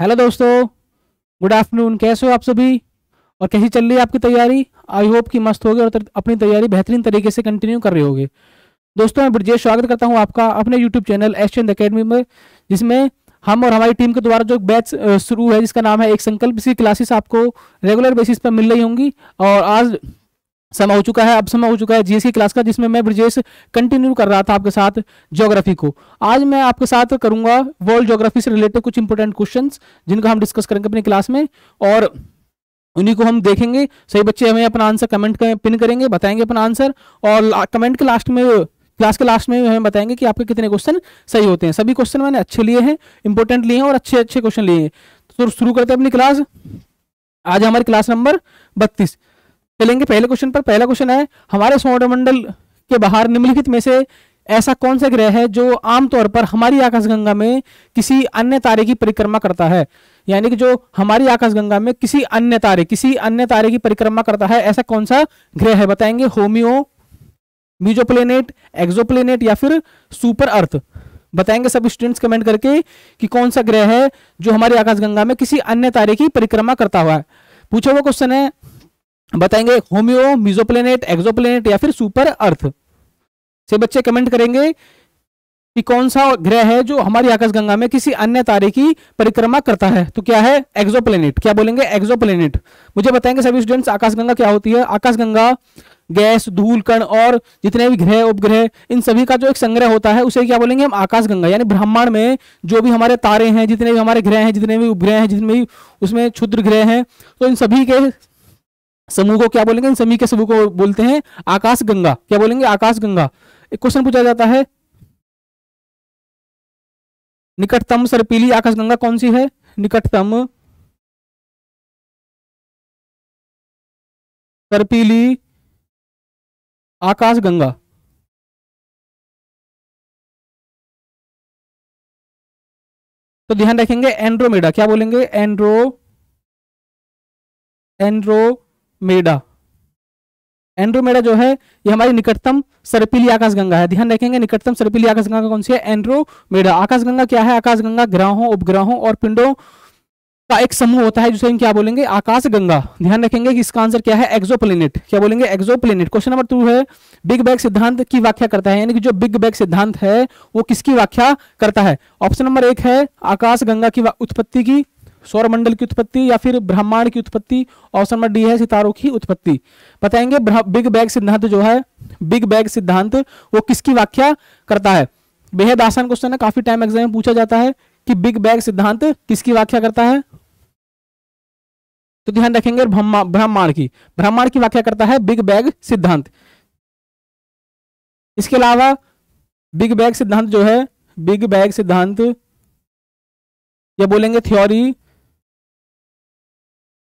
Hello दोस्तों, good afternoon. कैसे हो आप सभी और कैसी चल रही है आपकी तैयारी? आई होप कि मस्त होगी और अपनी तैयारी बेहतरीन तरीके से कंटिन्यू कर रहे होगे। दोस्तों, मैं ब्रजेश स्वागत करता हूं आपका अपने यूट्यूब चैनल एसचंद एकेडमी में, जिसमें हम और हमारी टीम के द्वारा जो बैच शुरू है जिसका नाम है एक संकल्प। इसी क्लासेस आपको रेगुलर बेसिस पर मिल रही होंगी और आज समय हो चुका है, अब समय हो चुका है जीएस की क्लास का, जिसमें मैं ब्रजेश कंटिन्यू कर रहा था आपके साथ ज्योग्राफी को। आज मैं आपके साथ करूंगा वर्ल्ड ज्योग्राफी से रिलेटेड कुछ इंपॉर्टेंट क्वेश्चंस, जिनका हम डिस्कस करेंगे अपनी क्लास में और उन्हीं को हम देखेंगे। सही बच्चे हमें अपना आंसर कमेंट पिन करेंगे, बताएंगे अपना आंसर, और कमेंट के लास्ट में, क्लास के लास्ट में हमें बताएंगे कि आपके कितने क्वेश्चन सही होते हैं। सभी क्वेश्चन मैंने अच्छे लिए हैं, इंपॉर्टेंट लिए हैं और अच्छे अच्छे क्वेश्चन लिए हैं। तो शुरू करते हैं अपनी क्लास। आज हमारी क्लास नंबर 32। चलेंगे पहले क्वेश्चन पर। पहला क्वेश्चन है, हमारे सौरमंडल के बाहर निम्नलिखित में से ऐसा कौन सा ग्रह है जो आमतौर पर हमारी आकाशगंगा में किसी अन्य तारे की परिक्रमा करता है? यानी कि जो हमारी आकाशगंगा में किसी अन्य तारे की परिक्रमा करता है, ऐसा कौन सा ग्रह है? बताएंगे होमियो, मीजोप्लेनेट, एक्सोप्लेनेट या फिर सुपर अर्थ। बताएंगे सब स्टूडेंट्स कमेंट करके कि कौन सा ग्रह है जो हमारी आकाशगंगा में किसी अन्य तारे की परिक्रमा करता हुआ है। पूछा हुआ क्वेश्चन है, बताएंगे होमियो, मीजोप्लेनेट, एक्सोप्लेनेट या फिर सुपर अर्थ। से बच्चे कमेंट करेंगे कि कौन सा ग्रह है जो हमारी आकाशगंगा में किसी अन्य तारे की परिक्रमा करता है। तो क्या है? एक्सोप्लेनेट। क्या बोलेंगे? एक्सोप्लेनेट। मुझे बताएंगे सभी स्टूडेंट्स, आकाशगंगा क्या होती है? आकाशगंगा गैस, धूल कण और जितने भी ग्रह, उपग्रह, इन सभी का जो एक संग्रह होता है उसे क्या बोलेंगे हम? आकाशगंगा। यानी ब्रह्मांड में जो भी हमारे तारे हैं, जितने भी हमारे ग्रह हैं, जितने भी उपग्रह हैं, जितने भी उसमें क्षुद्र ग्रह हैं, तो इन सभी के समूह को क्या बोलेंगे? इन सभी के समूह को बोलते हैं आकाशगंगा। क्या बोलेंगे? आकाशगंगा। एक क्वेश्चन पूछा जाता है, निकटतम सर्पिली आकाशगंगा कौन सी है? निकटतम सर्पिली आकाशगंगा। तो ध्यान रखेंगे एंड्रोमेडा। क्या बोलेंगे? एंड्रोमेडा। एंड्रोमेडा जो है ये हमारी निकटतम सर्पिली आकाशगंगा है। ध्यान रखेंगे निकटतम सर्पिली आकाशगंगा कौन सी है? एंड्रोमेडा। आकाशगंगा क्या है? आकाशगंगा ग्रहों, उपग्रहों और पिंडों का एक समूह होता है जिसे हम क्या बोलेंगे? आकाशगंगा। ध्यान रखेंगे कि इसका आंसर क्या है? एक्सोप्लेनेट। क्या बोलेंगे? एक्सोप्लेनेट। क्वेश्चन नंबर 2 है, बिग बैंग सिद्धांत की व्याख्या करता है। यानी कि जो बिग बैंग सिद्धांत है वो किसकी व्याख्या करता है? ऑप्शन नंबर 1 है आकाशगंगा की उत्पत्ति की, सौरमंडल की उत्पत्ति या फिर ब्रह्मांड की उत्पत्ति। ऑप्शन नंबर डी है सितारों की उत्पत्ति। बताएंगे बिग बैंग सिद्धांत जो है, बिग बैंग सिद्धांत वो किसकी व्याख्या करता है? बेहद आसान क्वेश्चन है, काफी टाइम एग्जाम में पूछा जाता है कि बिग बैंग सिद्धांत किसकी व्याख्या करता है। तो ध्यान रखेंगे ब्रह्मांड की व्याख्या करता है बिग बैंग सिद्धांत। इसके अलावा बिग बैंग सिद्धांत जो है, बिग बैंग सिद्धांत या बोलेंगे थ्योरी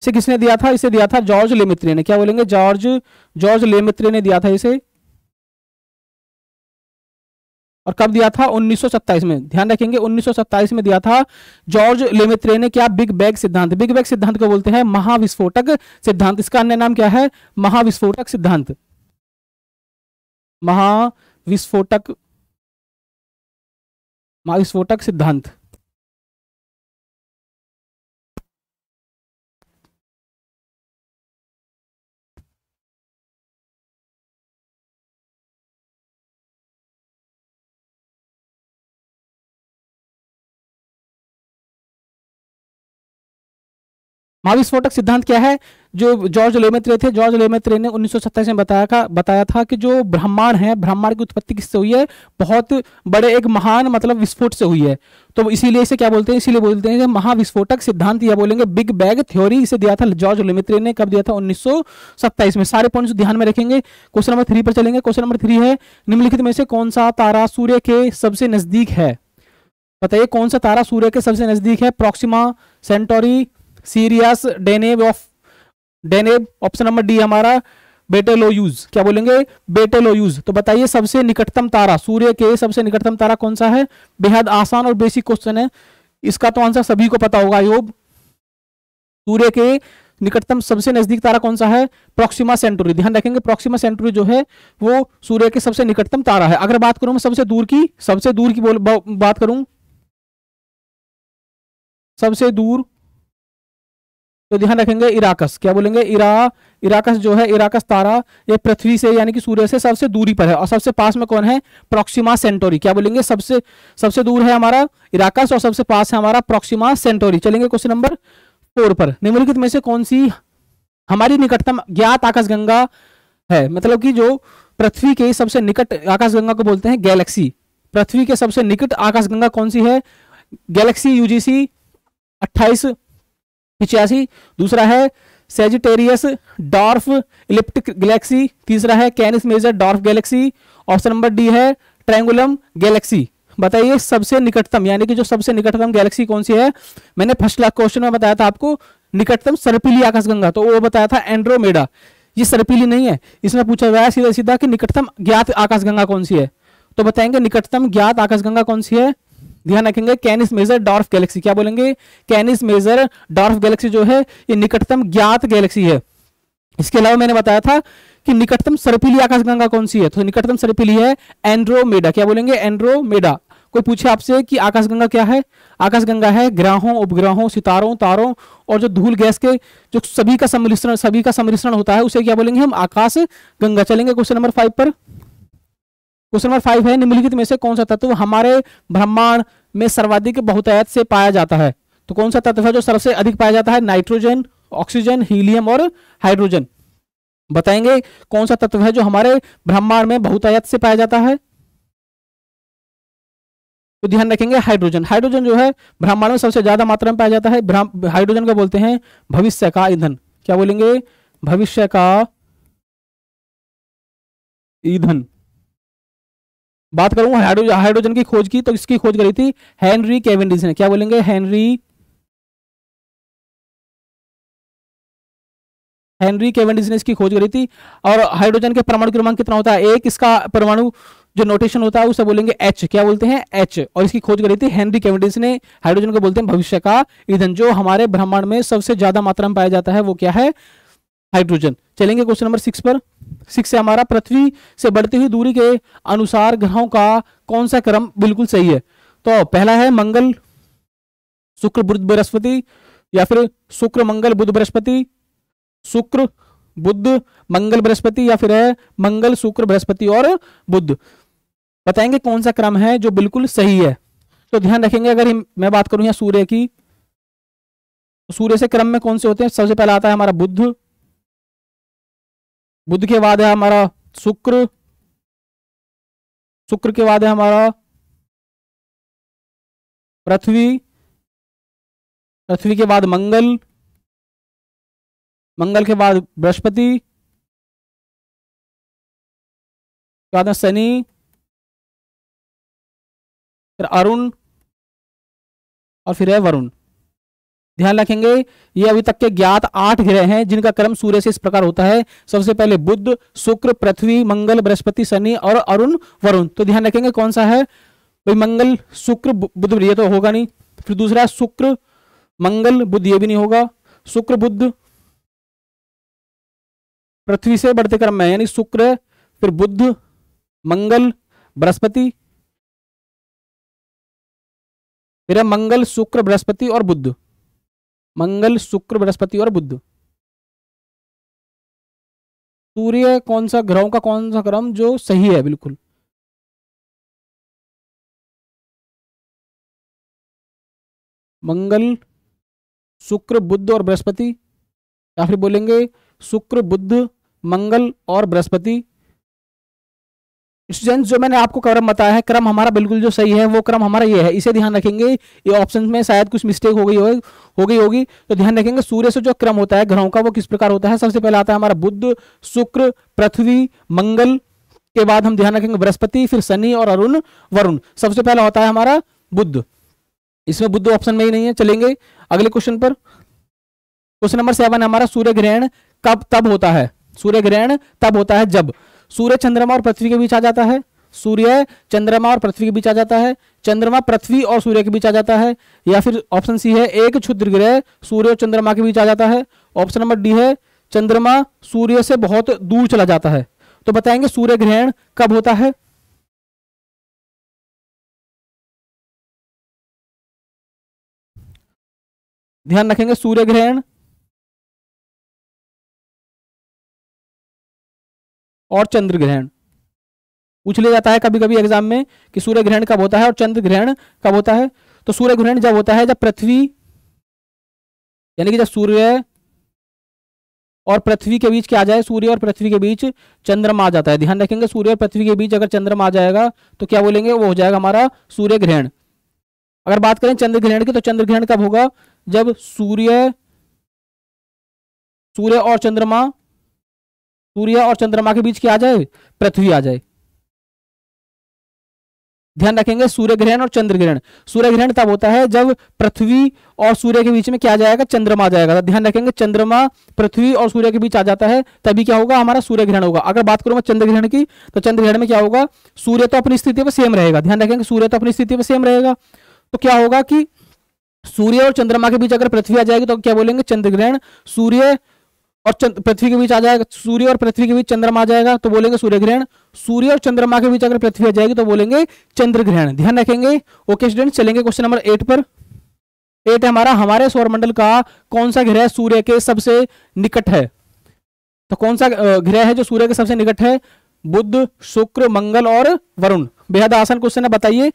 से किसने दिया था? इसे दिया था जॉर्ज लेमेत्रे ने। क्या बोलेंगे? जॉर्ज लेमेत्रे ने दिया था इसे। और कब दिया था? 1927 में। ध्यान रखेंगे 1927 में दिया था जॉर्ज लेमेत्रे ने। क्या? बिग बैंग सिद्धांत। बिग बैंग सिद्धांत को बोलते हैं महाविस्फोटक सिद्धांत। इसका अन्य नाम क्या है? महाविस्फोटक सिद्धांत। महाविस्फोटक महाविस्फोटक सिद्धांत। महाविस्फोटक सिद्धांत क्या है? जो जॉर्ज लेमेत्रे थे, जॉर्ज लेमेत्रे ने 1927 में बताया था कि जो ब्रह्मांड है, ब्रह्मांड की उत्पत्ति किससे हुई है? बहुत बड़े एक महान मतलब विस्फोट से हुई है। तो इसीलिए इसे क्या बोलते हैं? इसीलिए बोलते हैं महाविस्फोटक सिद्धांत या बोलेंगे बिग बैंग थ्योरी। इसे दिया था जॉर्ज लेमेत्रे ने। कब दिया था? 1927 में। सारे पॉइंट्स ध्यान में रखेंगे। क्वेश्चन नंबर 3 पर चलेंगे। क्वेश्चन नंबर 3 है, निम्नलिखित में से कौन सा तारा सूर्य के सबसे नजदीक है? बताइए कौन सा तारा सूर्य के सबसे नजदीक है? Proxima, Centauri, Sirius, Deneb. Option number D हमारा बेटेलोयूज। क्या बोलेंगे? बेटेलोयूज। तो बताइए सबसे निकटतम तारा, सूर्य के सबसे निकटतम तारा कौन सा है? बेहद आसान और बेसिक क्वेश्चन है, इसका तो आंसर सभी को पता होगा। योग सूर्य के निकटतम सबसे नजदीक तारा कौन सा है? Proxima Centauri. ध्यान रखेंगे प्रॉक्सिमा सेंटोरी जो है वो सूर्य के सबसे निकटतम तारा है। अगर बात करूं मैं सबसे दूर की बात करूं सबसे दूर, तो ध्यान रखेंगे इराकस, क्या बोलेंगे, इराकस जो है, इराकस तारा ये पृथ्वी से यानी कि सूर्य से सबसे दूरी पर है। और सबसे पास में कौन है, प्रोक्सिमा सेंटोरी, क्या बोलेंगे, सबसे सबसे दूर है हमारा इराकस और सबसे पास है हमारा प्रोक्सिमा सेंटोरी। चलेंगे क्वेश्चन नंबर 4 पर। निम्नलिखित में से कौन सी हमारी निकटतम ज्ञात आकाशगंगा है, मतलब कि जो पृथ्वी के सबसे निकट आकाशगंगा को बोलते हैं गैलेक्सी, पृथ्वी के सबसे निकट आकाशगंगा कौन सी है, गैलेक्सी यूजीसी 2885, दूसरा है सेजिटेरियस डॉर्फ इलिप्टिक गैलेक्सी, तीसरा है Canis Major dwarf galaxy, option number D है ट्रायंगुलम गैलेक्सी। बताइए सबसे निकटतम यानी कि जो सबसे निकटतम गैलेक्सी कौन सी है। मैंने फर्स्ट क्वेश्चन में बताया था आपको निकटतम सर्पिली आकाशगंगा, तो वो बताया था एंड्रोमेडा, ये सर्पिली नहीं है। इसमें पूछा गया सीधा सीधा कि निकटतम ज्ञात आकाशगंगा कौन सी है, तो बताएंगे निकटतम ज्ञात आकाशगंगा कौन सी है। ध्यान रखेंगे कैनिस मेजर डॉर्फ गैलेक्सी, क्या बोलेंगे, कैनिस मेजर डॉर्फ गैलेक्सी जो है ये निकटतम ज्ञात गैलेक्सी है। इसके अलावा मैंने बताया था कि निकटतम सर्पिली आकाशगंगा कौन सी है, तो निकटतम सर्पिली है एंड्रोमेडा, क्या बोलेंगे, एंड्रोमेडा। कोई पूछे आपसे कि आकाशगंगा क्या है, आकाशगंगा है ग्रहों, उपग्रहों, सितारों, तारों और जो धूल गैस के जो सभी का सम्मिश्रण होता है उसे क्या बोलेंगे हम, आकाश गंगा। चलेंगे क्वेश्चन नंबर 5 पर। क्वेश्चन नंबर 5 है निम्नलिखित में से कौन सा तत्व हमारे ब्रह्मांड में सर्वाधिक बहुतायत से पाया जाता है, तो कौन सा तत्व है जो सबसे अधिक पाया जाता है, नाइट्रोजन, ऑक्सीजन, हीलियम और हाइड्रोजन। बताएंगे कौन सा तत्व है जो हमारे ब्रह्मांड में बहुतायत से पाया जाता है, तो ध्यान रखेंगे हाइड्रोजन। हाइड्रोजन जो है ब्रह्मांड में सबसे ज्यादा मात्रा में पाया जाता है। हाइड्रोजन को बोलते हैं भविष्य का ईंधन, क्या बोलेंगे, भविष्य का ईंधन। बात करूं हाइड्रोजन की खोज की, तो इसकी खोज करी थी हेनरी कैवेंडिश ने, क्या बोलेंगे, हेनरी कैवेंडिश ने इसकी खोज करी थी। और हाइड्रोजन के परमाणु क्रमांक कितना होता है, एक, इसका परमाणु जो नोटेशन होता है उसे बोलेंगे एच, क्या बोलते हैं, एच। और इसकी खोज करी थी हेनरी कैवेंडिश ने। हाइड्रोजन को बोलते हैं भविष्य का ईंधन। जो हमारे ब्रह्मांड में सबसे ज्यादा मात्रा में पाया जाता है वो क्या है, हाइड्रोजन। चलेंगे क्वेश्चन नंबर 6 पर। 6 से हमारा पृथ्वी से बढ़ती हुई दूरी के अनुसार ग्रहों का कौन सा क्रम बिल्कुल सही है, तो पहला है मंगल शुक्र बुध बृहस्पति, या फिर शुक्र मंगल बुध बृहस्पति, शुक्र बुध मंगल बृहस्पति, या फिर है मंगल शुक्र बृहस्पति और बुध। बताएंगे कौन सा क्रम है जो बिल्कुल सही है। तो ध्यान रखेंगे अगर मैं बात करूं यहाँ सूर्य की, तो सूर्य से क्रम में कौन से होते हैं, सबसे पहला आता है हमारा बुध, बुध के बाद है हमारा शुक्र, शुक्र के बाद है हमारा पृथ्वी, पृथ्वी के बाद मंगल, मंगल के बाद बृहस्पति, बाद में शनि, फिर अरुण और फिर है वरुण। ध्यान रखेंगे ये अभी तक के ज्ञात 8 ग्रह हैं जिनका क्रम सूर्य से इस प्रकार होता है। सबसे पहले बुध, शुक्र, पृथ्वी, मंगल, बृहस्पति, शनि और अरुण, वरुण। तो ध्यान रखेंगे कौन सा है भाई, मंगल शुक्र बुध, ये तो होगा नहीं। फिर दूसरा शुक्र मंगल बुध, ये भी नहीं होगा। शुक्र बुध पृथ्वी से बढ़ते क्रम में, यानी शुक्र, फिर बुध, मंगल, बृहस्पति, फिर है मंगल शुक्र बृहस्पति और बुध, मंगल शुक्र बृहस्पति और बुध। सूर्य कौन सा ग्रहों का कौन सा क्रम जो सही है बिल्कुल, मंगल शुक्र बुध और बृहस्पति, या फिर बोलेंगे शुक्र बुध मंगल और बृहस्पति। स्टूडेंट्स जो मैंने आपको क्रम बताया है, क्रम हमारा बिल्कुल जो सही है वो क्रम हमारा ये है, इसे ध्यान रखेंगे। ये ऑप्शन में शायद कुछ मिस्टेक हो गई होगी, तो ध्यान रखेंगे सूर्य से जो क्रम होता है ग्रहों का वो किस प्रकार होता है। सबसे पहले आता है हमारा बुध, शुक्र, पृथ्वी, मंगल, के बाद हम ध्यान रखेंगे बृहस्पति, फिर शनि और अरुण, वरुण। सबसे पहला होता है हमारा बुध, इसमें बुध ऑप्शन में ही नहीं है। चलेंगे अगले क्वेश्चन पर। क्वेश्चन नंबर 7 हमारा सूर्य ग्रहण तब होता है, सूर्य ग्रहण तब होता है जब सूर्य चंद्रमा और पृथ्वी के बीच आ जाता है, सूर्य चंद्रमा और पृथ्वी के बीच आ जाता है, चंद्रमा पृथ्वी और सूर्य के बीच आ जाता है, या फिर ऑप्शन सी है एक क्षुद्र ग्रह सूर्य और चंद्रमा के बीच आ जाता है, ऑप्शन नंबर डी है चंद्रमा सूर्य से बहुत दूर चला जाता है। तो बताएंगे सूर्य ग्रहण कब होता है। ध्यान रखेंगे सूर्य ग्रहण और चंद्र ग्रहण पूछ लिया जाता है कभी कभी एग्जाम में कि सूर्य ग्रहण कब होता है और चंद्र ग्रहण कब होता है। तो सूर्य ग्रहण जब होता है जब पृथ्वी, यानी कि जब सूर्य और पृथ्वी के बीच क्या आ जाए, सूर्य और पृथ्वी के बीच चंद्रमा आ जाता है। ध्यान रखेंगे सूर्य और पृथ्वी के बीच अगर चंद्रमा आ जाएगा तो क्या बोलेंगे, वो हो जाएगा हमारा सूर्य ग्रहण। अगर बात करें चंद्र ग्रहण की तो चंद्र ग्रहण कब होगा, जब सूर्य और चंद्रमा, सूर्य और चंद्रमा के बीच क्या आ जाए, पृथ्वी आ जाए। ध्यान रखेंगे सूर्य ग्रहण और चंद्र ग्रहण, सूर्य ग्रहण तब होता है जब पृथ्वी और सूर्य के बीच में क्या आ जाएगा, चंद्रमा आ जाएगा। ध्यान रखेंगे चंद्रमा पृथ्वी और सूर्य के बीच आ जाता है तभी क्या होगा, हमारा सूर्य ग्रहण होगा। अगर बात करूं मैं चंद्र ग्रहण की तो चंद्र ग्रहण में क्या होगा, सूर्य तो अपनी स्थिति पर सेम रहेगा। ध्यान रखेंगे सूर्य तो अपनी स्थिति पर सेम रहेगा, तो क्या होगा कि सूर्य और चंद्रमा के बीच अगर पृथ्वी आ जाएगी तो क्या बोलेंगे, चंद्र ग्रहण। सूर्य और पृथ्वी के बीच आ जाएगा, सूर्य और पृथ्वी के बीच चंद्रमा आ जाएगा तो बोलेंगे सूर्य ग्रहण। सूर्य और चंद्रमा के बीच अगर पृथ्वी आ जाएगी तो बोलेंगे चंद्र ग्रहण। ध्यान रखेंगे। ओके स्टूडेंट, चलेंगे क्वेश्चन नंबर 8 पर। 8 हमारा, हमारे सौरमंडल का कौन सा ग्रह सूर्य के सबसे निकट है। तो कौन सा ग्रह है जो सूर्य के सबसे निकट है, बुध, शुक्र, मंगल और वरुण। बेहद आसान क्वेश्चन है, बताइए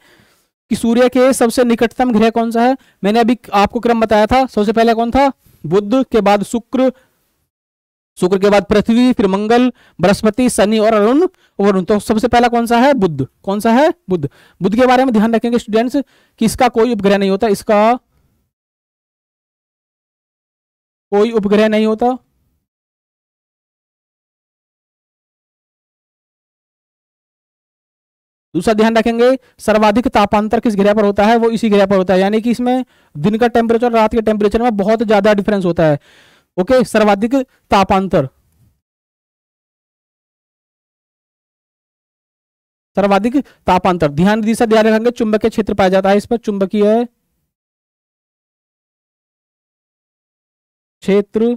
कि सूर्य के सबसे निकटतम ग्रह कौन सा है। मैंने अभी आपको क्रम बताया था, सबसे पहले कौन था, बुध, के बाद शुक्र, शुक्र के बाद पृथ्वी, फिर मंगल, बृहस्पति, शनि और अरुण, वरुण। तो सबसे पहला कौन सा है, बुध। कौन सा है, बुध। बुध के बारे में ध्यान रखेंगे स्टूडेंट्स कि इसका कोई उपग्रह नहीं होता, इसका कोई उपग्रह नहीं होता। दूसरा ध्यान रखेंगे सर्वाधिक तापांतर किस ग्रह पर होता है, वो इसी ग्रह पर होता है। यानी कि इसमें दिन का टेम्परेचर रात के टेम्परेचर में बहुत ज्यादा डिफरेंस होता है। ओके, सर्वाधिक तापांतर, सर्वाधिक तापांतर। ध्यान रखेंगे चुंबकीय क्षेत्र पाया जाता है इस पर, चुंबकीय क्षेत्र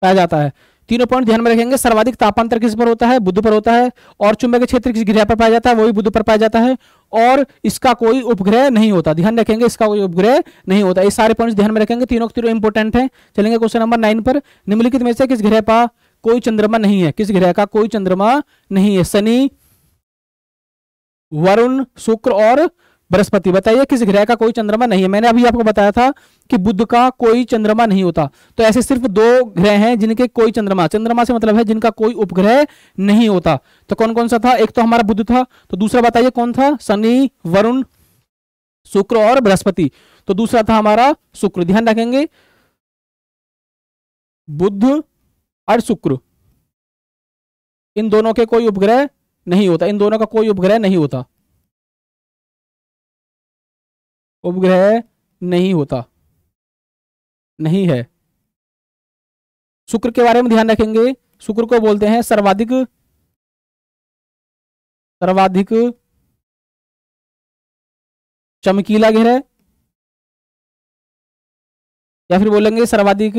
पाया जाता है। तीनों पॉइंट ध्यान में रखेंगे, सर्वाधिक तापांतर किस पर होता है, बुध पर होता है, और चुंबकीय क्षेत्र किस ग्रह पर पाया जाता है, वो भी बुध पर पाया जाता है, और इसका कोई उपग्रह नहीं होता। ध्यान रखेंगे इसका कोई उपग्रह नहीं होता। ये सारे पॉइंट्स ध्यान में रखेंगे, तीनों के तीनों इंपोर्टेंट हैं। चलेंगे क्वेश्चन नंबर 9 पर। निम्नलिखित में से किस ग्रह पर कोई चंद्रमा नहीं है, किस ग्रह का कोई चंद्रमा नहीं है, शनि, वरुण, शुक्र और बृहस्पति। बताइए किस ग्रह का कोई चंद्रमा नहीं है। मैंने अभी आपको बताया था कि बुध का कोई चंद्रमा नहीं होता। तो ऐसे सिर्फ 2 ग्रह हैं जिनके कोई चंद्रमा, चंद्रमा से मतलब है जिनका कोई उपग्रह नहीं होता। तो कौन कौन सा था, एक तो हमारा बुध था, तो दूसरा बताइए कौन था, शनि, वरुण, शुक्र और बृहस्पति। तो दूसरा था हमारा शुक्र। ध्यान रखेंगे बुध और शुक्र, इन दोनों के कोई उपग्रह नहीं होता, इन दोनों का कोई उपग्रह नहीं होता, उपग्रह नहीं होता, नहीं है। शुक्र के बारे में ध्यान रखेंगे, शुक्र को बोलते हैं सर्वाधिक चमकीला ग्रह, या फिर बोलेंगे सर्वाधिक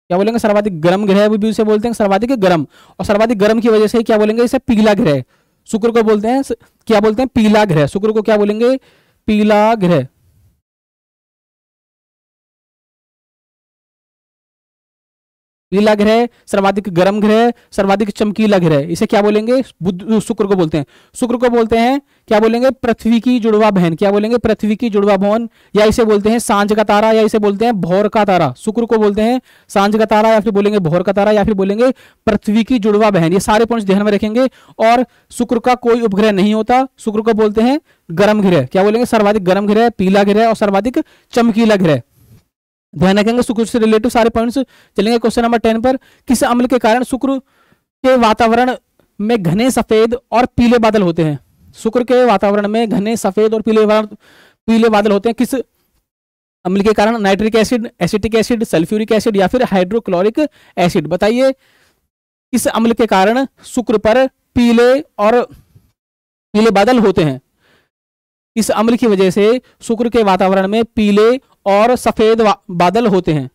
क्या बोलेंगे, सर्वाधिक गर्म ग्रह भी उसे बोलते हैं, सर्वाधिक गर्म। और सर्वाधिक गर्म की वजह से क्या बोलेंगे, इसे पीला ग्रह। शुक्र को बोलते हैं क्या बोलते हैं, पीला ग्रह। शुक्र को क्या बोलेंगे, पीला ग्रह। पीला ग्रह, सर्वाधिक गर्म ग्रह, सर्वाधिक चमकीला ग्रह, इसे क्या बोलेंगे, बुध, शुक्र को बोलते हैं। शुक्र को बोलते हैं क्या बोलेंगे, पृथ्वी की जुड़वा बहन। क्या बोलेंगे, पृथ्वी की जुड़वा बहन, या इसे बोलते हैं सांझ का तारा, या इसे बोलते हैं भौर का तारा। शुक्र को बोलते हैं सांझ का तारा, या फिर बोलेंगे भौर का तारा, या फिर बोलेंगे पृथ्वी की जुड़वा बहन। ये सारे पॉइंट्स ध्यान में रखेंगे। और शुक्र का कोई उपग्रह नहीं होता, शुक्र को बोलते हैं गर्म ग्रह। क्या बोलेंगे, सर्वाधिक गर्म ग्रह, पीला ग्रह और सर्वाधिक चमकीला ग्रह। ध्यान रखेंगे शुक्र से रिलेटिव सारे पॉइंट्स। चलेंगे क्वेश्चन नंबर 10 पर। किस अम्ल के कारण शुक्र के वातावरण में घने सफेद और पीले बादल होते हैं। शुक्र के वातावरण में घने सफेद और पीले बादल होते हैं, किस अम्ल के कारण, nitric acid, acetic acid, sulphuric acid या फिर हाइड्रोक्लोरिक एसिड। बताइए किस अम्ल के कारण शुक्र पर पीले बादल होते हैं। इस अम्ल की वजह से शुक्र के वातावरण में पीले और सफेद बादल होते हैं।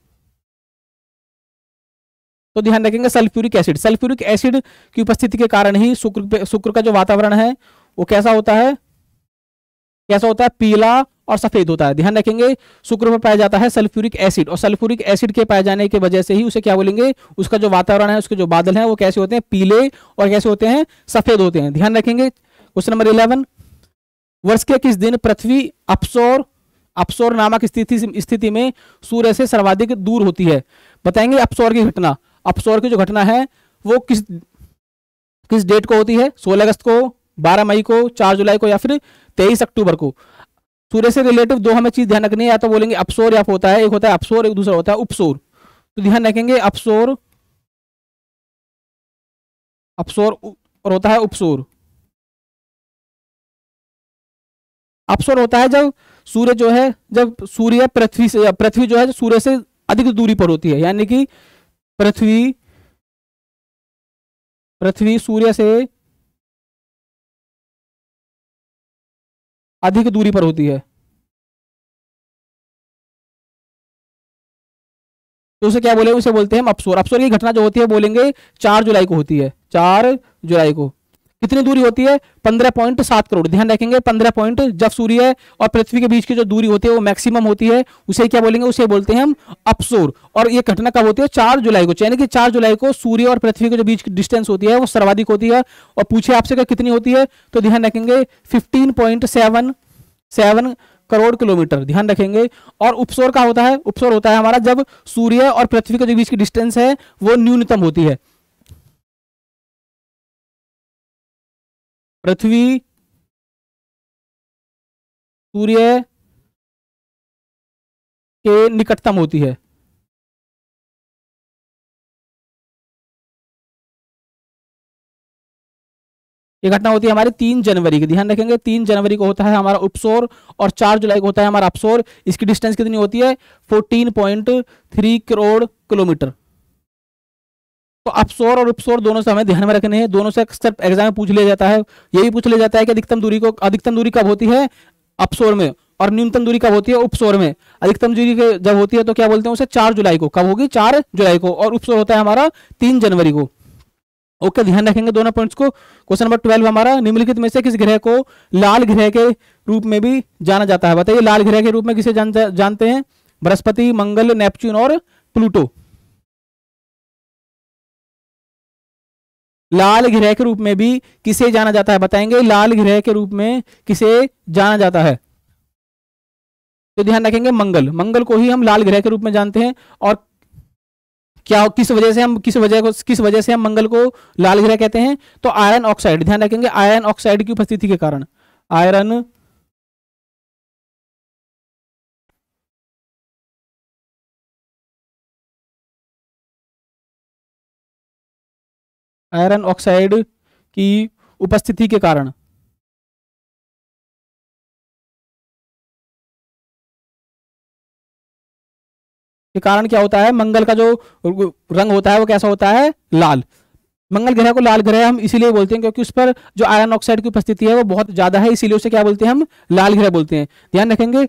तो ध्यान रखेंगे सल्फ्यूरिक एसिड। सल्फ्यूरिक एसिड की उपस्थिति के कारण ही शुक्र का जो वातावरण है वो कैसा होता है, कैसा होता है, पीला और सफेद होता है। ध्यान रखेंगे शुक्र में पाया जाता है सल्फ्यूरिक एसिड, और सल्फ्यूरिक एसिड के पाए जाने की वजह से ही उसे क्या बोलेंगे, उसका जो वातावरण है, उसके जो बादल हैं वो कैसे होते हैं, पीले और कैसे होते हैं, सफेद होते हैं। ध्यान रखेंगे। क्वेश्चन नंबर 11, वर्ष के किस दिन पृथ्वी अपसौर नामक स्थिति में सूर्य से सर्वाधिक दूर होती है? बताएंगे अपसौर की घटना। अपसौर की जो घटना है वो किस डेट को होती है? 16 अगस्त को, 12 मई को, 4 जुलाई को, या फिर 23 अक्टूबर को। सूर्य से रिलेटिव दो हमें चीज ध्यान रखनी है, या तो बोलेंगे अपसौर या होता है, एक होता है अपसौर, एक दूसरा होता है उपसौर। तो ध्यान रखेंगे अपसौर और होता है उपसौर। अपसौर होता है जब सूर्य जो है, जब सूर्य पृथ्वी जो है सूर्य से अधिक दूरी पर होती है, यानी कि पृथ्वी सूर्य से अधिक दूरी पर होती है, तो उसे क्या बोलेंगे, उसे बोलते हैं हम अपसौर। अपसौर की घटना जो होती है बोलेंगे 4 जुलाई को होती है। 4 जुलाई को कितनी दूरी होती है? 15.7 करोड़। ध्यान रखेंगे 15 पॉइंट, जब सूर्य और पृथ्वी के बीच की जो दूरी होती है वो मैक्सिमम होती है, उसे क्या बोलेंगे, उसे बोलते हैं हम अपसौर। और ये घटना कब होती है? 4 जुलाई को, यानी कि 4 जुलाई को सूर्य और पृथ्वी के जो बीच की डिस्टेंस होती है वो सर्वाधिक होती है। और पूछे आपसे कि कितनी होती है, तो ध्यान रखेंगे 15.77 करोड़ किलोमीटर। ध्यान रखेंगे। और उपसौर का होता है, उपसौर होता है हमारा जब सूर्य और पृथ्वी के बीच की डिस्टेंस है वो न्यूनतम होती है। पृथ्वी सूर्य के निकटतम होती है। ये घटना होती है हमारी 3 जनवरी की। ध्यान रखेंगे 3 जनवरी को होता है हमारा उपसौर और 4 जुलाई को होता है हमारा अपसौर। इसकी डिस्टेंस कितनी होती है? 14.3 करोड़ किलोमीटर। तो अपसौर और उपसौर दोनों से हमें ध्यान में रखने हैं, दोनों से अक्सर एग्जाम में पूछ लिया जाता है। यही पूछ लिया जाता है कि अधिकतम दूरी कब होती है? अपसौर में, और न्यूनतम दूरी कब होती है? उपसौर में। अधिकतम दूरी जब होती है तो क्या बोलते हैं उसे? 4 जुलाई को। कब होगी? 4 जुलाई को। और उपसौर होता है हमारा 3 जनवरी को। ओके, ध्यान रखेंगे दोनों पॉइंट्स को। क्वेश्चन नंबर 12 हमारा, निम्नलिखित में से किस ग्रह को लाल ग्रह के रूप में भी जाना जाता है? बताइए, लाल ग्रह के रूप में किसे जानते हैं? बृहस्पति, मंगल, नेपच्यून और प्लूटो। लाल ग्रह के रूप में भी किसे जाना जाता है? बताएंगे लाल ग्रह के रूप में किसे जाना जाता है? तो ध्यान रखेंगे मंगल को ही हम लाल ग्रह के रूप में जानते हैं। और क्या, किस वजह से हम मंगल को लाल ग्रह कहते हैं? तो आयरन ऑक्साइड। ध्यान रखेंगे आयरन ऑक्साइड की उपस्थिति के कारण। आयरन ऑक्साइड की उपस्थिति के कारण क्या होता है? मंगल का जो रंग होता है वो कैसा होता है? लाल। मंगल ग्रह को लाल ग्रह हम इसीलिए बोलते हैं क्योंकि उस पर जो आयरन ऑक्साइड की उपस्थिति है वो बहुत ज्यादा है, इसीलिए उसे क्या बोलते हैं? हम लाल ग्रह बोलते हैं। ध्यान रखेंगे।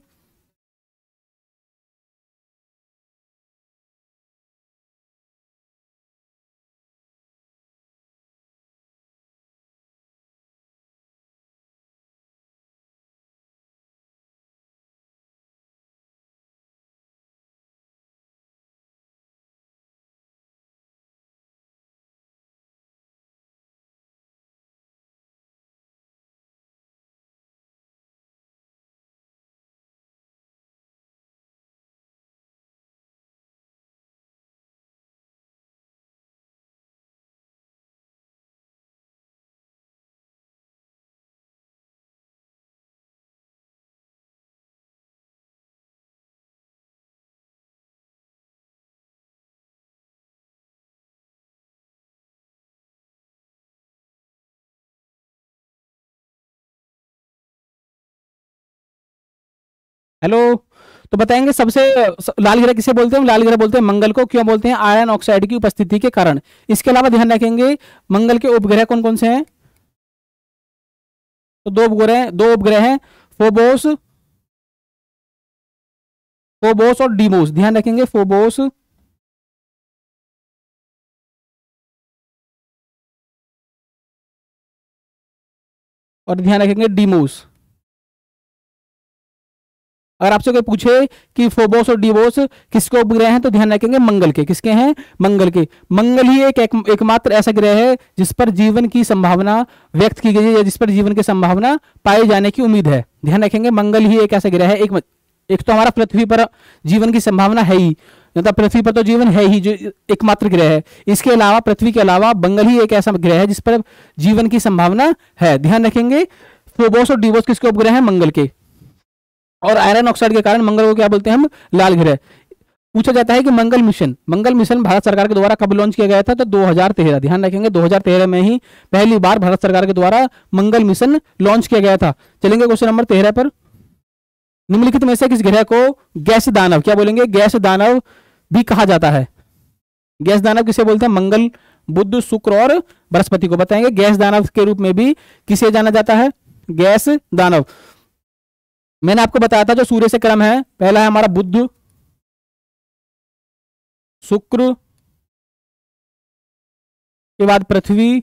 हेलो। तो बताएंगे सबसे लाल ग्रह किसे बोलते हैं? लाल ग्रह बोलते हैं मंगल को। क्यों बोलते हैं? आयरन ऑक्साइड की उपस्थिति के कारण। इसके अलावा ध्यान रखेंगे मंगल के उपग्रह कौन कौन से हैं? तो दो उपग्रह हैं, फोबोस और डीमोस। ध्यान रखेंगे फोबोस और ध्यान रखेंगे डीमोस। अगर आपसे कोई पूछे कि फोबोस और डीमोस किसके उपग्रह हैं तो ध्यान रखेंगे मंगल के। किसके हैं? मंगल के। मंगल ही एकमात्र ऐसा ग्रह है जिस पर जीवन की संभावना व्यक्त की गई है, या जिस पर जीवन की संभावना पाए जाने की उम्मीद है। ध्यान रखेंगे मंगल ही एक ऐसा ग्रह है। एक तो हमारा पृथ्वी पर जीवन की संभावना है ही, मतलब पृथ्वी पर तो जीवन है ही, जो एकमात्र ग्रह है। इसके अलावा पृथ्वी के अलावा मंगल ही एक ऐसा ग्रह है जिस पर जीवन की संभावना है। ध्यान रखेंगे फोबोस और डीमोस किसके उपग्रह हैं? मंगल के। और आयरन ऑक्साइड के कारण मंगल को क्या बोलते हैं हम? लाल ग्रह। पूछा जाता है कि मंगल मिशन भारत सरकार के द्वारा कब लॉन्च किया गया था? तो 2013। ध्यान रखेंगे 2013 में ही पहली बार भारत सरकार के द्वारा मंगल मिशन लॉन्च किया गया था। चलेंगे क्वेश्चन नंबर 13 पर। निम्नलिखित में से किस ग्रह को गैस दानव, क्या बोलेंगे? गैस दानव भी कहा जाता है। गैस दानव किसे बोलते हैं? मंगल, बुध, शुक्र और बृहस्पति को बताएंगे। गैस दानव के रूप में भी किसे जाना जाता है? गैस दानव। मैंने आपको बताया था जो सूर्य से क्रम है, पहला है हमारा बुध, शुक्र, के बाद पृथ्वी,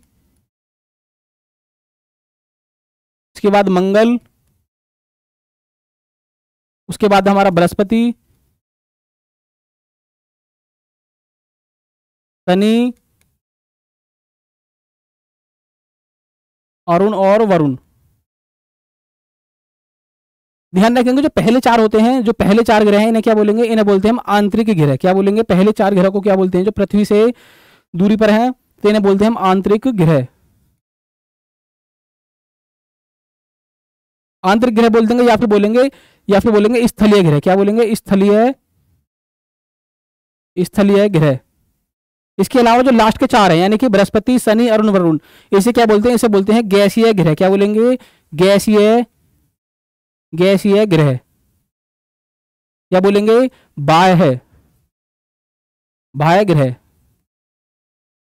इसके बाद मंगल, उसके बाद हमारा बृहस्पति, शनि, अरुण और वरुण। ध्यान रखेंगे जो पहले चार होते हैं, जो पहले चार ग्रह हैं, इन्हें क्या बोलेंगे? इन्हें बोलते हैं हम आंतरिक ग्रह। क्या बोलेंगे? पहले चार ग्रह को क्या बोलते हैं? जो पृथ्वी से दूरी पर हैं तो इन्हें बोलते हैं हम आंतरिक ग्रह। आंतरिक ग्रह बोल देंगे, या फिर बोलेंगे स्थलीय ग्रह। क्या बोलेंगे? स्थलीय ग्रह। इसके अलावा जो लास्ट के चार हैं, यानी कि बृहस्पति, शनि, अरुण, वरुण, इसे क्या बोलते हैं? इसे बोलते हैं गैसीय ग्रह। क्या बोलेंगे? गैसीय ग्रह। क्या बोलेंगे? बाह्य ग्रह।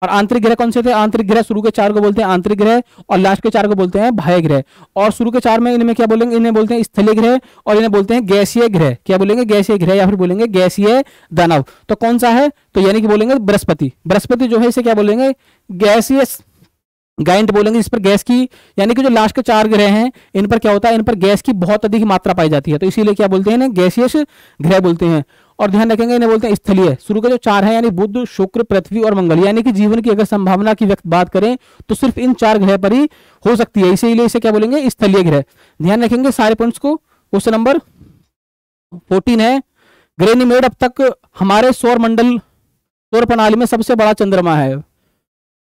और आंतरिक ग्रह कौन से थे? आंतरिक ग्रह शुरू के चार को बोलते हैं आंतरिक ग्रह, और लास्ट के चार को बोलते हैं बाह्य ग्रह। और शुरू के चार में इनमें क्या बोलेंगे? इन्हें बोलते हैं स्थलीय ग्रह, और इन्हें बोलते हैं गैसीय ग्रह। क्या बोलेंगे? गैसीय ग्रह, या फिर बोलेंगे गैसीय दानव। तो कौन सा है? तो यानी कि बोलेंगे बृहस्पति। बृहस्पति जो है इसे क्या बोलेंगे? गैसीय गाइंट बोलेंगे, इस पर गैस की, यानी कि जो लास्ट के चार ग्रह हैं इन पर क्या होता है? इन पर गैस की बहुत अधिक मात्रा पाई जाती है, तो इसीलिए क्या बोलते हैं? इन्हें गैसियस ग्रह बोलते हैं। और ध्यान रखेंगे इन्हें बोलते हैं स्थलीय। शुरू के जो चार हैं, यानी बुध, शुक्र, पृथ्वी और मंगल, यानी कि जीवन की अगर संभावना की व्यक्त बात करें तो सिर्फ इन चार ग्रह पर ही हो सकती है, इसीलिए इसे क्या बोलेंगे? स्थलीय ग्रह। ध्यान रखेंगे सारे पॉइंट्स को। क्वेश्चन नंबर 14 है, गैनीमेड अब तक हमारे सौर प्रणाली में सबसे बड़ा चंद्रमा है,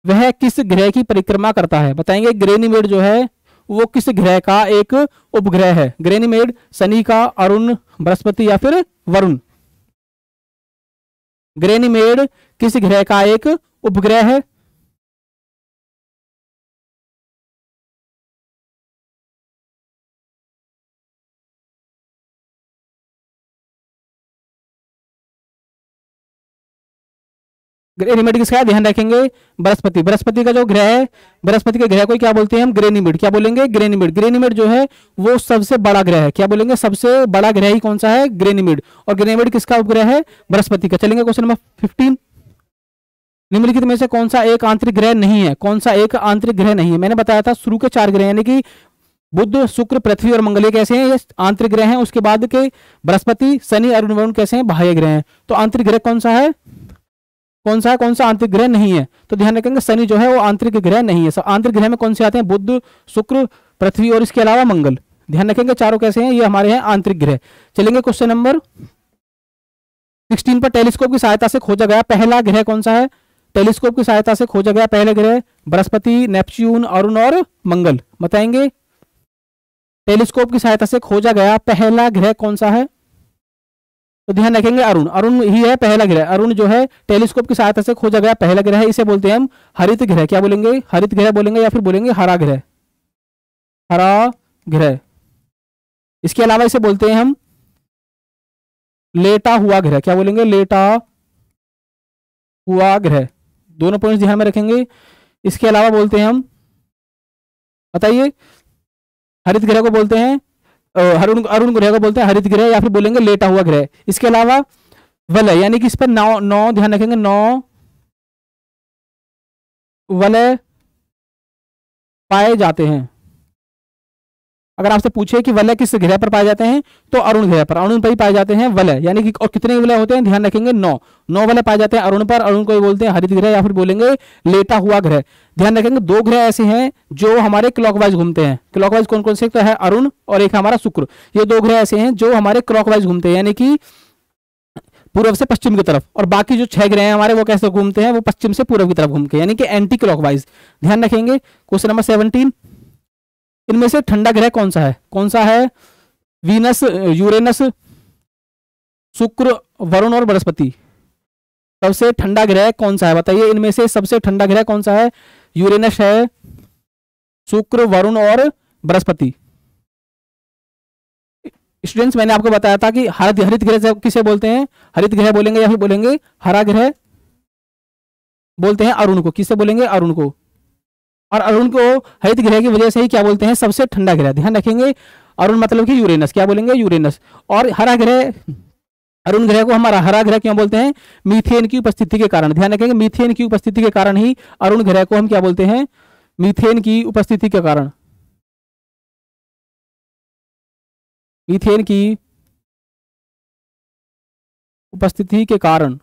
वह किस ग्रह की परिक्रमा करता है? बताएंगे। गैनीमेड जो है वो किस ग्रह का एक उपग्रह है? गैनीमेड शनि का, अरुण, बृहस्पति या फिर वरुण? गैनीमेड किस ग्रह का एक उपग्रह है? गैनीमेड किसका है? ध्यान रखेंगे बृहस्पति। बृहस्पति का जो ग्रह है, बृहस्पति के ग्रह को क्या बोलते हैं हम? गैनीमेड। क्या बोलेंगे? गैनीमेड। गैनीमेड जो है वो सबसे बड़ा ग्रह है। क्या बोलेंगे? सबसे बड़ा ग्रह ही कौन सा है? गैनीमेड। और गैनीमेड किसका उपग्रह है? बृहस्पति का। चलेंगे क्वेश्चन नंबर 15। निम्नलिखित में से कौन सा एक आंतरिक ग्रह नहीं है? कौन सा एक आंतरिक ग्रह नहीं है? मैंने बताया था शुरू के चार ग्रह, यानी कि बुध, शुक्र, पृथ्वी और मंगल कैसे हैं? ये आंतरिक ग्रह हैं। उसके बाद के बृहस्पति, शनि, अरुण, वरुण कैसे हैं? बाह्य ग्रह हैं। तो आंतरिक ग्रह कौन सा है? कौन सा आंतरिक ग्रह नहीं है? तो ध्यान रखेंगे शनि जो है वो आंतरिक ग्रह नहीं है। आंतरिक ग्रह में कौन से आते हैं? बुध, शुक्र, पृथ्वी और इसके अलावा मंगल। ध्यान रखेंगे चारों कैसे हैं? ये हमारे हैं आंतरिक ग्रह। चलेंगे क्वेश्चन नंबर 16 पर। टेलीस्कोप की सहायता से खोजा गया पहला ग्रह कौन सा है? टेलीस्कोप की सहायता से खोजा गया पहला ग्रह बृहस्पति, नेपच्यून, अरुण और मंगल। बताएंगे। टेलीस्कोप की सहायता से खोजा गया पहला ग्रह कौन सा है? तो ध्यान रखेंगे अरुण। अरुण ही है पहला ग्रह। अरुण जो है टेलीस्कोप की सहायता से खोजा गया पहला ग्रह है, इसे बोलते हैं हम हरित ग्रह। क्या बोलेंगे? हरित ग्रह बोलेंगे, या फिर बोलेंगे हरा ग्रह। हरा ग्रह। इसके अलावा इसे बोलते हैं हम लेटा हुआ ग्रह। क्या बोलेंगे? लेटा हुआ ग्रह। दोनों पॉइंट्स ध्यान में रखेंगे। इसके अलावा बोलते हैं हम, बताइए, हरित ग्रह को बोलते हैं अरुण ग्रह को बोलते हैं हरित ग्रह, या फिर बोलेंगे लेटा हुआ ग्रह। इसके अलावा वलय, यानी कि इस पर नौ ध्यान रखेंगे, 9 वलय पाए जाते हैं। अगर आपसे पूछे कि वलय किस ग्रह पर पाए जाते हैं, तो अरुण ग्रह पर, अरुण पर ही पाए जाते हैं वलय, यानी कि और कितने वलय होते हैं, ध्यान रखेंगे 9, 9 वलय पाए जाते हैं अरुण पर। अरुण को बोलते हैं हरित ग्रह या फिर बोलेंगे लेटा हुआ ग्रह। ध्यान रखेंगे 2 ग्रह ऐसे हैं जो हमारे क्लॉकवाइज घूमते हैं। क्लॉकवाइज कौन कौन से, तो है अरुण और एक हमारा शुक्र। ये 2 ग्रह ऐसे हैं जो हमारे क्लॉकवाइज घूमते हैं, यानी कि पूर्व से पश्चिम की तरफ। और बाकी जो 6 ग्रह हैं हमारे वो कैसे घूमते हैं, वो पश्चिम से पूर्व की तरफ घूम के, यानी कि एंटी क्लॉकवाइज। ध्यान रखेंगे। क्वेश्चन नंबर 17, इनमें से ठंडा ग्रह कौन सा है, कौन सा है, वीनस, यूरेनस, शुक्र, वरुण और बृहस्पति। सबसे ठंडा ग्रह कौन सा है बताइए, इनमें से सबसे ठंडा ग्रह कौन सा है, यूरेनस है, शुक्र, वरुण और बृहस्पति। स्टूडेंट्स मैंने आपको बताया था कि हरित हरित ग्रह किसे बोलते हैं, हरित ग्रह बोलेंगे या फिर बोलेंगे हरा ग्रह बोलते हैं अरुण को। किससे बोलेंगे, अरुण को। और अरुण को हरित ग्रह की वजह से ही क्या बोलते हैं, सबसे ठंडा ग्रह। ध्यान रखेंगे अरुण मतलब कि यूरेनस, क्या बोलेंगे, यूरेनस। और हरा ग्रह, अरुण ग्रह को हमारा हरा ग्रह क्यों बोलते हैं, मीथेन की उपस्थिति के कारण। ध्यान रखेंगे मीथेन की उपस्थिति के कारण ही अरुण ग्रह को हम क्या बोलते हैं, मीथेन की उपस्थिति के कारण, मीथेन की उपस्थिति के कारण।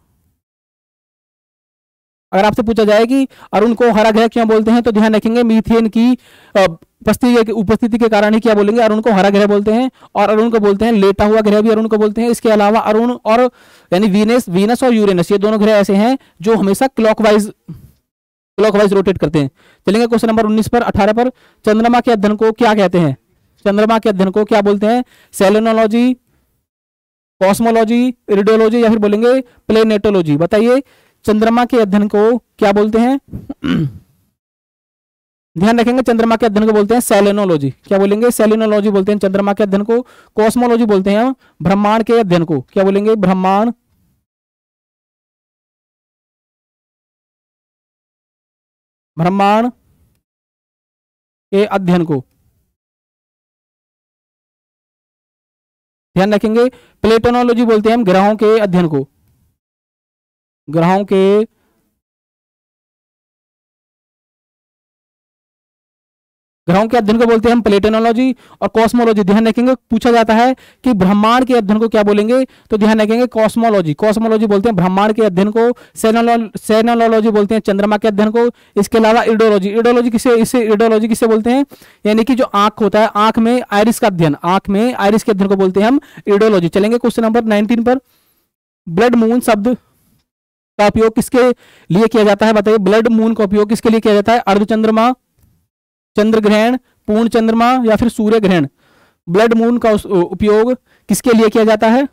अगर आपसे पूछा जाए कि अरुण को हरा ग्रह क्यों बोलते हैं, तो ध्यान रखेंगे मीथेन की उपस्थिति के कारण ही क्या बोलेंगे, अरुण को हरा ग्रह बोलते हैं। और अरुण को बोलते हैं लेटा हुआ ग्रह भी अरुण को बोलते हैं। इसके अलावा अरुण और यानी वीनस और यूरेनस, ये दोनों ग्रह ऐसे हैं जो हमेशा क्लॉकवाइज रोटेट करते हैं। चलेंगे क्वेश्चन नंबर 19 पर, 18 पर, चंद्रमा के अध्ययन को क्या कहते हैं, चंद्रमा के अध्ययन को क्या बोलते हैं, सेलेनोलॉजी, कॉस्मोलॉजी, इरिडोलॉजी या फिर बोलेंगे प्लेनेटोलॉजी। बताइए चंद्रमा के अध्ययन को क्या बोलते हैं। ध्यान रखेंगे चंद्रमा के अध्ययन को बोलते हैं सेलेनोलॉजी। क्या बोलेंगे, सेलेनोलॉजी बोलते हैं चंद्रमा के अध्ययन को। कॉस्मोलॉजी बोलते हैं हम ब्रह्मांड के अध्ययन को। क्या बोलेंगे, ब्रह्मांड ब्रह्मांड के अध्ययन को। ध्यान रखेंगे प्लेटोनोलॉजी बोलते हैं हम ग्रहों के अध्ययन को, ग्रहों के अध्ययन को बोलते हैं हम प्लेटोनोलॉजी। और कॉस्मोलॉजी, ध्यान रखेंगे पूछा जाता है कि ब्रह्मांड के अध्ययन को क्या बोलेंगे, तो ध्यान रखेंगे कॉस्मोलॉजी। कॉस्मोलॉजी बोलते हैं ब्रह्मांड के अध्ययन को। सेनोलॉजी बोलते हैं चंद्रमा के अध्ययन को। इसके अलावा इडोलॉजी, इडोलॉजी किसे बोलते हैं, यानी कि जो आंख होता है, आंख में आयरिस का अध्ययन, आंख में आयरिस के अध्ययन को बोलते हैं हम इडोलॉजी। चलेंगे क्वेश्चन नंबर 19 पर, ब्लड मून शब्द का उपयोग किसके लिए किया जाता है, बताइए ब्लड मून का उपयोग किसके लिए किया जाता है, अर्धचंद्रमा, चंद्र ग्रहण, पूर्ण चंद्रमा या फिर सूर्य ग्रहण। ब्लड मून का उपयोग किसके लिए किया जाता है,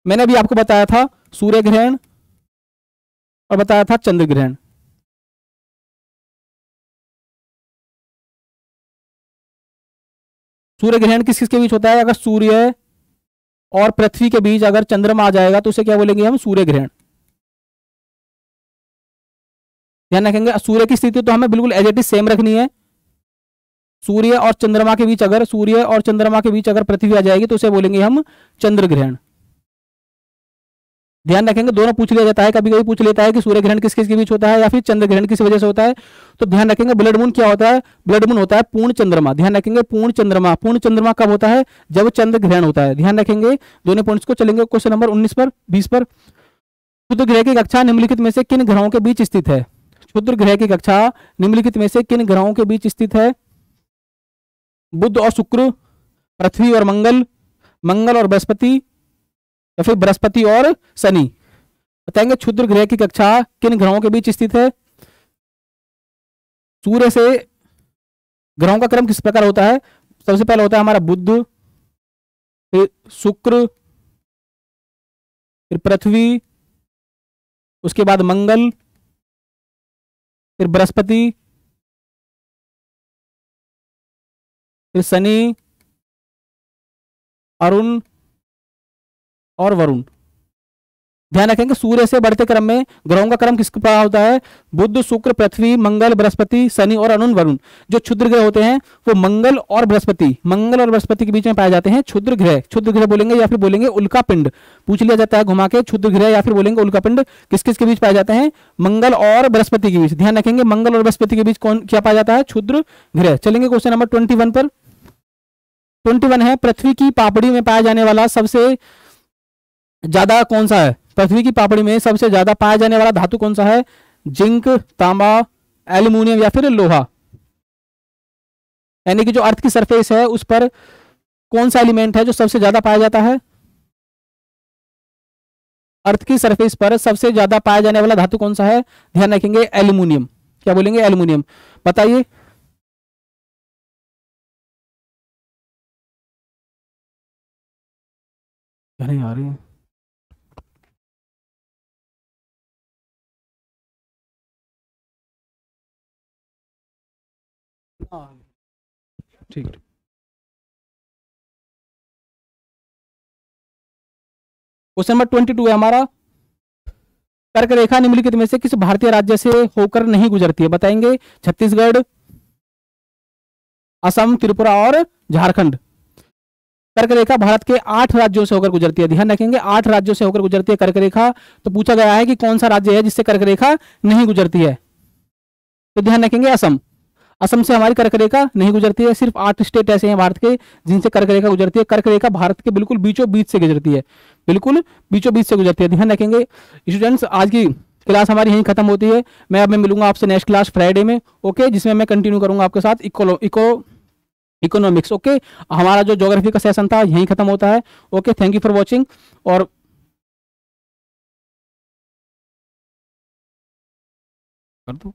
मैंने अभी आपको बताया था सूर्य ग्रहण और बताया था चंद्र ग्रहण। सूर्य ग्रहण किस किस के बीच होता है, अगर सूर्य और पृथ्वी के बीच अगर चंद्रमा आ जाएगा तो उसे क्या बोलेंगे हम, सूर्य ग्रहण। ध्यान रखेंगे सूर्य की स्थिति तो हमें बिल्कुल एज इट इज सेम रखनी है। सूर्य और चंद्रमा के बीच अगर पृथ्वी आ जाएगी तो उसे बोलेंगे हम चंद्र ग्रहण। ध्यान रखेंगे दोनों पूछ लिया जाता है, कभी कभी पूछ लेता है कि सूर्य ग्रहण किस किस के बीच होता है या फिर चंद्र ग्रहण किस वजह से होता है। तो ध्यान रखेंगे ब्लड मून क्या होता है, ब्लड मून होता है पूर्ण चंद्रमा। ध्यान रखेंगे पूर्ण चंद्रमा कब होता है, जब चंद्र ग्रहण होता है। ध्यान रखेंगे दोनों पॉइंट्स को। चलेंगे क्वेश्चन नंबर 19 पर, 20 पर, क्षुद्र ग्रह की कक्षा निम्नलिखित में से किन ग्रहों के बीच स्थित है, क्षुद्र ग्रह की कक्षा निम्नलिखित में से किन ग्रहों के बीच स्थित है, बुध और शुक्र, पृथ्वी और मंगल, मंगल और बृहस्पति या फिर बृहस्पति और शनि। बताएंगे क्षुद्र ग्रह की कक्षा किन ग्रहों के बीच स्थित है। सूर्य से ग्रहों का क्रम किस प्रकार होता है, सबसे पहले होता है हमारा बुध, फिर शुक्र, फिर पृथ्वी, उसके बाद मंगल, फिर बृहस्पति, फिर शनि, अरुण और वरुण। ध्यान रखेंगे सूर्य से बढ़ते क्रम में ग्रहों का क्रम किस प्रकार होता है? बुध, शुक्र, पृथ्वी, मंगल, बृहस्पति, शनि और अरुण वरुण। जो क्षुद्र ग्रह होते हैं वो मंगल और बृहस्पति के बीच में पाए जाते हैं क्षुद्र ग्रह। क्षुद्र ग्रह बोलेंगे या फिर बोलेंगे उल्का पिंड, पूछ लिया जाता है घुमा के, क्षुद्र ग्रह या फिर बोलेंगे उल्का पिंड किस किस के बीच पाए जाते हैं? मंगल और बृहस्पति के बीच। ध्यान रखेंगे मंगल और बृहस्पति के बीच कौन क्या पाया जाता है? क्षुद्र ग्रह। चलेंगे क्वेश्चन नंबर 21 पर। 21 है, पृथ्वी की पापड़ी में पाया जाने वाला सबसे ज्यादा कौन सा है? पृथ्वी की पापड़ी में सबसे ज्यादा पाया जाने वाला धातु कौन सा है? जिंक, तांबा, एल्यूमिनियम या फिर लोहा। यानी कि जो अर्थ की सरफेस है उस पर कौन सा एलिमेंट है जो सबसे ज्यादा पाया जाता है? अर्थ की सरफेस पर सबसे ज्यादा पाया जाने वाला धातु कौन सा है? ध्यान रखेंगे एल्यूमिनियम। क्या बोलेंगे? एल्यूमिनियम। बताइए। अरे यार ठीक है। क्वेश्चन नंबर 22 है हमारा, कर्क रेखा निम्नलिखित में से किस भारतीय राज्य से होकर नहीं गुजरती है? बताएंगे। छत्तीसगढ़, असम, त्रिपुरा और झारखंड। कर्क रेखा भारत के 8 राज्यों से होकर गुजरती है। ध्यान रखेंगे 8 राज्यों से होकर गुजरती है कर्क रेखा। तो पूछा गया है कि कौन सा राज्य है जिससे कर्क रेखा नहीं गुजरती है? तो ध्यान रखेंगे असम। असम से हमारी कर्क रेखा नहीं गुजरती है। सिर्फ 8 स्टेट ऐसे हैं भारत के जिनसे कर्क रेखा गुजरती है। कर्क रेखा भारत के बिल्कुल बीचों बीच से गुजरती है, बिल्कुल बीचों बीच से गुजरती है। ध्यान रखेंगे स्टूडेंट्स। आज की क्लास हमारी यहीं खत्म होती है। मैं मिलूंगा आपसे नेक्स्ट क्लास फ्राइडे में, ओके, जिसमें मैं कंटिन्यू करूंगा आपके साथ इकोनॉमिक्स। ओके, हमारा जो ज्योग्राफी का सेशन था यहीं खत्म होता है। Okay, thank you for watching. और कर दो।